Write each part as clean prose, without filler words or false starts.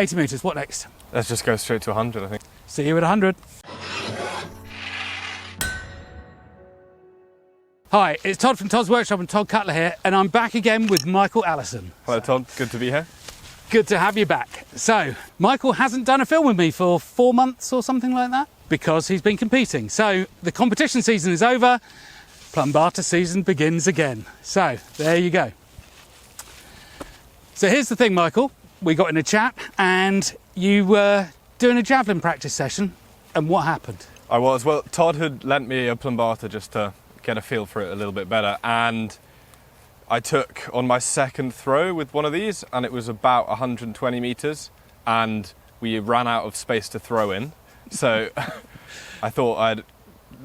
80 metres, what next? Let's just go straight to 100, I think. See you at 100. Hi, it's Todd from Todd's Workshop and Todd Cutler here, and I'm back again with Michael Allison. Hello, Todd. Good to be here. Good to have you back. So, Michael hasn't done a film with me for 4 months or something like that because he's been competing. So, the competition season is over, Plumbata season begins again. So, there you go. So, here's the thing, Michael. We got in a chat and you were doing a javelin practice session, and what happened? I was. Well, Todd had lent me a Plumbata just to get a feel for it a little bit better, and I took on my second throw with one of these, and it was about 120 metres, and we ran out of space to throw in. So I thought I'd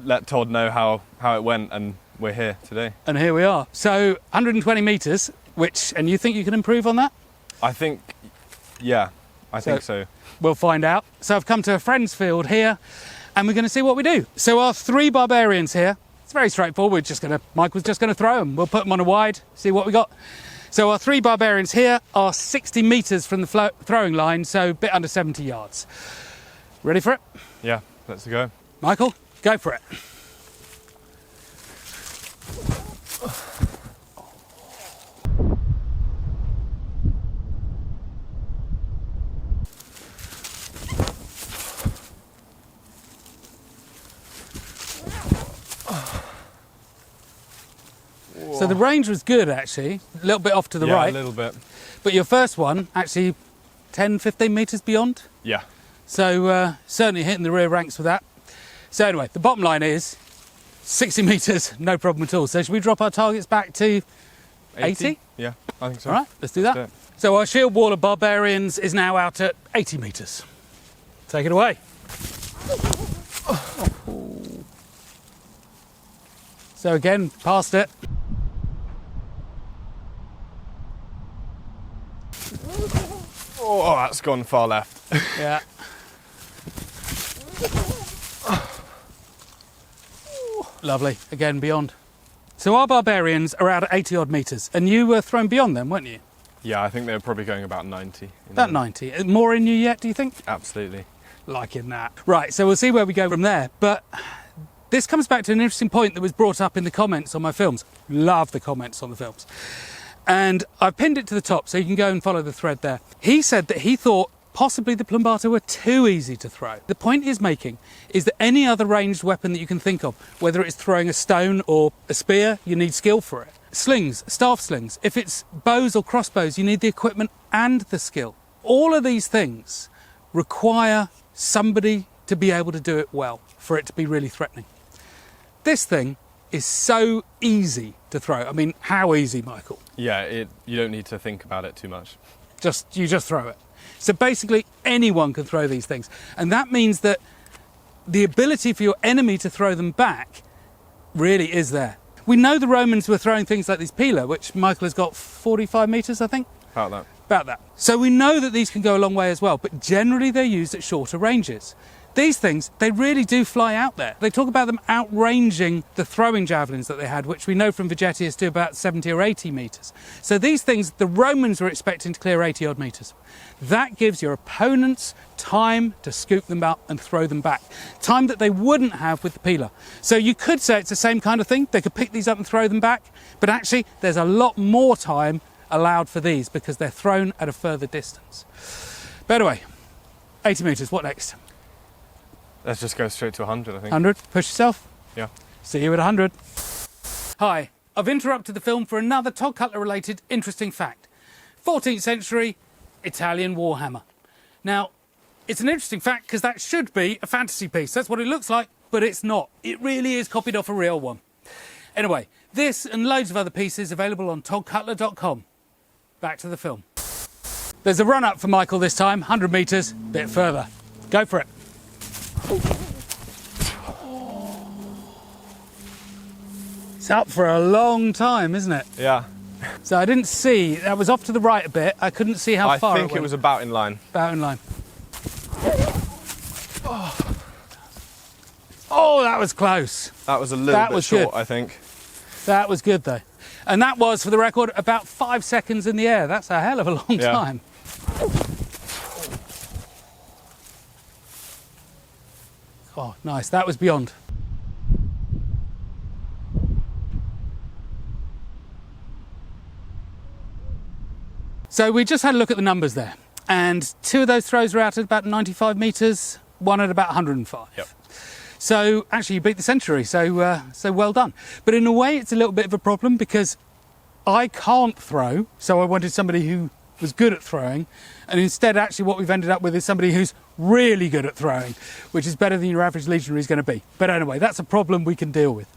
let Todd know how it went, and we're here today. And here we are. So 120 metres, and you think you can improve on that? I think, yeah, I think so. We'll find out. So I've come to a friend's field here, and we're going to see what we do. So our 3 barbarians here, it's very straightforward. Michael's just going to throw them. We'll put them on a wide, see what we got. So our 3 barbarians here are 60 metres from the throwing line, so a bit under 70 yards. Ready for it? Yeah, let's go. Michael, go for it. So the range was good, actually, a little bit off to the right. Yeah, a little bit. But your first one, actually 10, 15 metres beyond. Yeah. So certainly hitting the rear ranks with that. So anyway, the bottom line is 60 metres, no problem at all. So should we drop our targets back to 80? Yeah, I think so. All right, let's do that. So our shield wall of barbarians is now out at 80 metres. Take it away. So again, past it. Oh, that's gone far left. Yeah. Lovely. Again, beyond. So our barbarians are out at 80 odd metres, and you were thrown beyond them, weren't you? Yeah, I think they were probably going about 90. About 90. More in you yet, do you think? Absolutely. Liking that. Right, so we'll see where we go from there. But this comes back to an interesting point that was brought up in the comments on my films. Love the comments on the films. And I've pinned it to the top so you can go and follow the thread there. He said that he thought possibly the Plumbata were too easy to throw. The point he's making is that any other ranged weapon that you can think of, whether it's throwing a stone or a spear, you need skill for it. Slings, staff slings, if it's bows or crossbows, you need the equipment and the skill. All of these things require somebody to be able to do it well for it to be really threatening. This thing is so easy to throw. I mean, how easy, Michael? Yeah, you don't need to think about it too much. You just throw it. So basically anyone can throw these things. And that means that the ability for your enemy to throw them back really is there. We know the Romans were throwing things like this pila, which Michael has got 45 metres, I think. About that. So we know that these can go a long way as well, but generally they're used at shorter ranges. These things, they really do fly out there. They talk about them outranging the throwing javelins that they had, which we know from Vegetius to about 70 or 80 metres. So these things, the Romans were expecting to clear 80 odd metres. That gives your opponents time to scoop them up and throw them back. Time that they wouldn't have with the pila. So you could say it's the same kind of thing. They could pick these up and throw them back. But actually, there's a lot more time allowed for these because they're thrown at a further distance. But anyway, 80 metres, what next? Let's just go straight to 100, I think. 100, push yourself. Yeah. See you at 100. Hi, I've interrupted the film for another Todd Cutler related interesting fact. 14th century Italian warhammer. Now, it's an interesting fact because that should be a fantasy piece. That's what it looks like, but it's not. It really is copied off a real one. Anyway, this and loads of other pieces available on toddcutler.com. Back to the film. There's a run-up for Michael this time, 100 metres, bit further. Go for it. It's up for a long time, isn't it? Yeah. So I didn't see, that was off to the right a bit. I couldn't see how far it went. I think it was about in line. About in line. Oh, that was close. That was a little bit short, I think. That was good, though. And that was, for the record, about 5 seconds in the air. That's a hell of a long time. Oh, nice. That was beyond. So we just had a look at the numbers there, and 2 of those throws were out at about 95 metres, 1 at about 105. Yep. So actually you beat the century, so well done. But in a way it's a little bit of a problem because I can't throw, so I wanted somebody who was good at throwing, and instead actually what we've ended up with is somebody who's really good at throwing, which is better than your average legionary is going to be. But anyway, that's a problem we can deal with.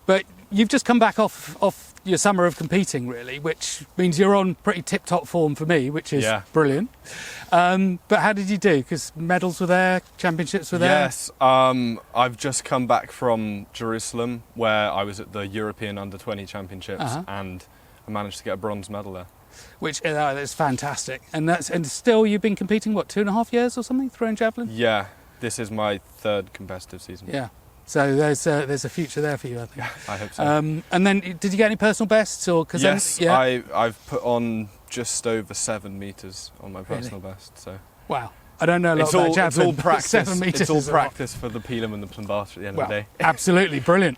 But you've just come back off your summer of competing, really, which means you're on pretty tip-top form for me, which is brilliant. But how did you do? Because medals were there, championships were there? Yes, I've just come back from Jerusalem, where I was at the European Under-20 Championships, and I managed to get a bronze medal there. Which is fantastic. And still you've been competing, what, 2.5 years or something, throwing javelin? Yeah, this is my 3rd competitive season. Yeah. So there's a future there for you, I think. Yeah, I hope so. And then, did you get any personal bests? Or yes, I've put on just over 7 metres on my personal best. So wow, I don't know a lot about javelin. It's all practice. 7 metres. It's all practice for the Pelham and the Plumbata at the end of the day. Absolutely brilliant.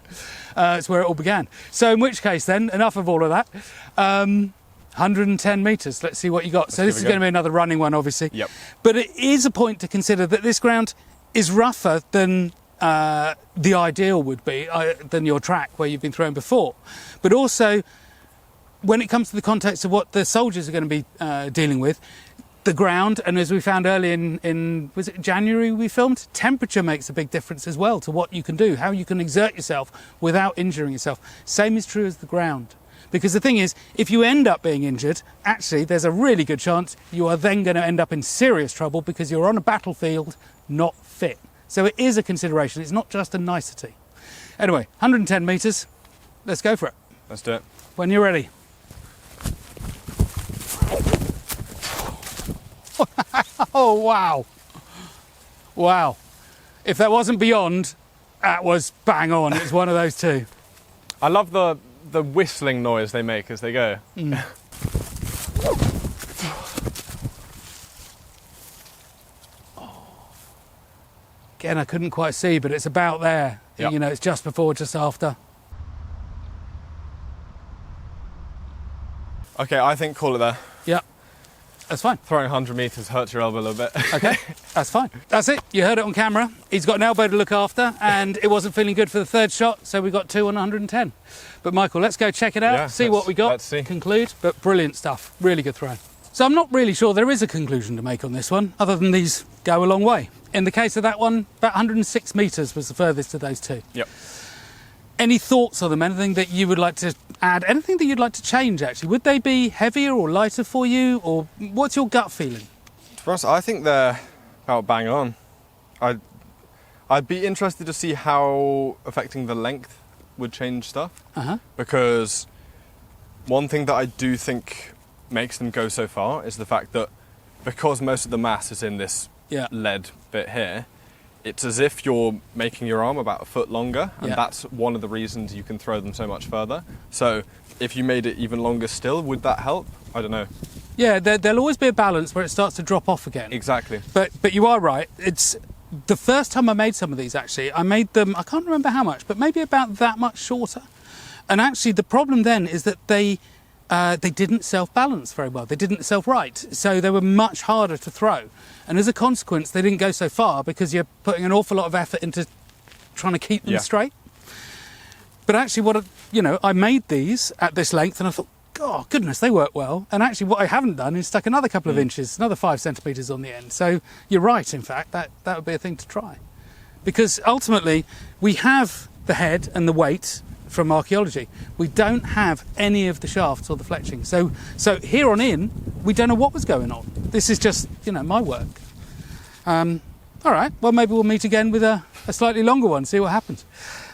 It's where it all began. So in which case, then, enough of all of that. 110 metres. Let's see what you got. So this is going to be another running one, obviously. Yep. But it is a point to consider that this ground is rougher than the ideal would be, than your track where you've been thrown before. But also, when it comes to the context of what the soldiers are going to be dealing with, the ground, and as we found early in was it January we filmed, temperature makes a big difference as well to what you can do, how you can exert yourself without injuring yourself. Same is true as the ground. Because the thing is, if you end up being injured, actually there's a really good chance you are then going to end up in serious trouble because you're on a battlefield not fit. So it is a consideration, it's not just a nicety. Anyway, 110 metres, let's go for it. Let's do it. When you're ready. Oh, wow. Wow. If that wasn't beyond, that was bang on. It was one of those two. I love the whistling noise they make as they go. Mm. Again, I couldn't quite see, but it's about there. Yep. You know, it's just before, just after. Okay, I think call it there. Yep, that's fine. Throwing 100 metres hurts your elbow a little bit. Okay, that's fine. That's it. You heard it on camera. He's got an elbow to look after, and it wasn't feeling good for the 3rd shot, so we got 2 on 110. But Michael, let's go check it out, see what we got, let's see. Conclude. But brilliant stuff, really good throw. So I'm not really sure there is a conclusion to make on this one, other than these go a long way. In the case of that one, about 106 metres was the furthest of those two. Yep. Any thoughts on them? Anything that you would like to add? Anything that you'd like to change, actually? Would they be heavier or lighter for you? Or what's your gut feeling? For us, I think they're about bang on. I'd be interested to see how affecting the length would change stuff. Because one thing that I do think makes them go so far is the fact that because most of the mass is in this lead bit here, it's as if you're making your arm about a foot longer, and that's one of the reasons you can throw them so much further. So if you made it even longer still, would that help? I don't know. Yeah, there'll always be a balance where it starts to drop off again. Exactly. But you are right. It's the first time I made some of these, actually, I made them, I can't remember how much, but maybe about that much shorter. And actually the problem then is that they didn't self-balance very well. They didn't self-right. So they were much harder to throw. And as a consequence, they didn't go so far because you're putting an awful lot of effort into trying to keep them straight. But actually I made these at this length and I thought, oh, goodness, they work well. And actually what I haven't done is stuck another couple of inches, another 5 centimetres on the end. So you're right, in fact, that would be a thing to try. Because ultimately, we have the head and the weight from archaeology. We don't have any of the shafts or the fletching. So here on in, we don't know what was going on. This is just, my work. All right, well, maybe we'll meet again with a slightly longer one, see what happens.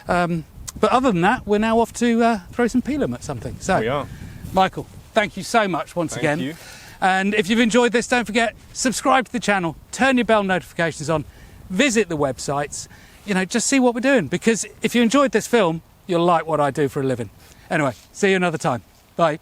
But other than that, we're now off to throw some Pelham at something. So, we are. Michael, thank you so much once again. Thank you. And if you've enjoyed this, don't forget, subscribe to the channel, turn your bell notifications on, visit the websites, just see what we're doing. Because if you enjoyed this film, you'll like what I do for a living. Anyway, see you another time. Bye.